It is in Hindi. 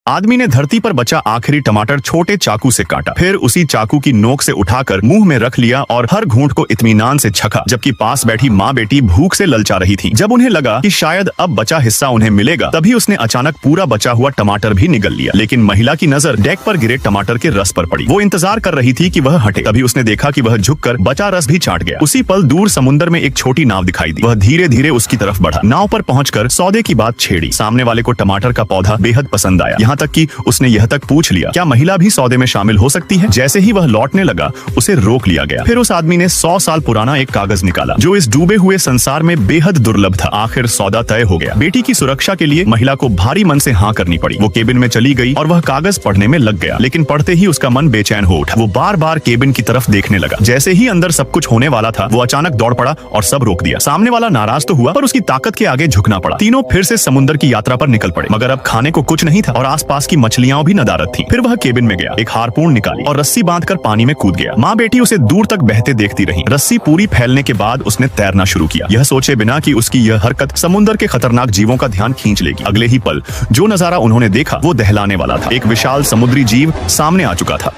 आदमी ने धरती पर बचा आखिरी टमाटर छोटे चाकू से काटा, फिर उसी चाकू की नोक से उठाकर मुंह में रख लिया और हर घूंट को इत्मीनान से छका, जबकि पास बैठी माँ बेटी भूख से ललचा रही थी। जब उन्हें लगा कि शायद अब बचा हिस्सा उन्हें मिलेगा, तभी उसने अचानक पूरा बचा हुआ टमाटर भी निगल लिया। लेकिन महिला की नजर डेक पर गिरे टमाटर के रस पर पड़ी। वो इंतजार कर रही थी कि वह हटे, तभी उसने देखा कि वह झुककर बचा रस भी चाट गया। उसी पल दूर समुद्र में एक छोटी नाव दिखाई दी। वह धीरे धीरे उसकी तरफ बढ़ा। नाव पर पहुंचकर सौदे की बात छेड़ी। सामने वाले को टमाटर का पौधा बेहद पसंद आया, यहाँ तक कि उसने यह तक पूछ लिया क्या महिला भी सौदे में शामिल हो सकती है। जैसे ही वह लौटने लगा, उसे रोक लिया गया। फिर उस आदमी ने 100 साल पुराना एक कागज निकाला, जो इस डूबे हुए संसार में बेहद दुर्लभ था। आखिर सौदा तय हो गया। बेटी की सुरक्षा के लिए महिला को भारी मन से हाँ करनी पड़ी। वो केबिन में चली गई और वह कागज पढ़ने में लग गया, लेकिन पढ़ते ही उसका मन बेचैन हो उठा। वो बार बार केबिन की तरफ देखने लगा। जैसे ही अंदर सब कुछ होने वाला था, वो अचानक दौड़ पड़ा और सब रोक दिया। सामने वाला नाराज तो हुआ, पर उसकी ताकत के आगे झुकना पड़ा। तीनों फिर से समुद्र की यात्रा पर निकल पड़े, मगर अब खाने को कुछ नहीं था और आसपास की मछलियां भी नदारद थी। फिर वह केबिन में गया, एक हारपून निकाली और रस्सी बांधकर पानी में कूद गया। माँ बेटी उसे दूर तक बहते देखती रही। रस्सी पूरी फैलने के बाद उसने तैरना शुरू किया, यह सोचे बिना कि उसकी यह हरकत समुद्र के खतरनाक जीवों का ध्यान खींच लेगी। अगले ही पल जो नजारा उन्होंने देखा वो दहलाने वाला था। एक विशाल समुद्री जीव सामने आ चुका था।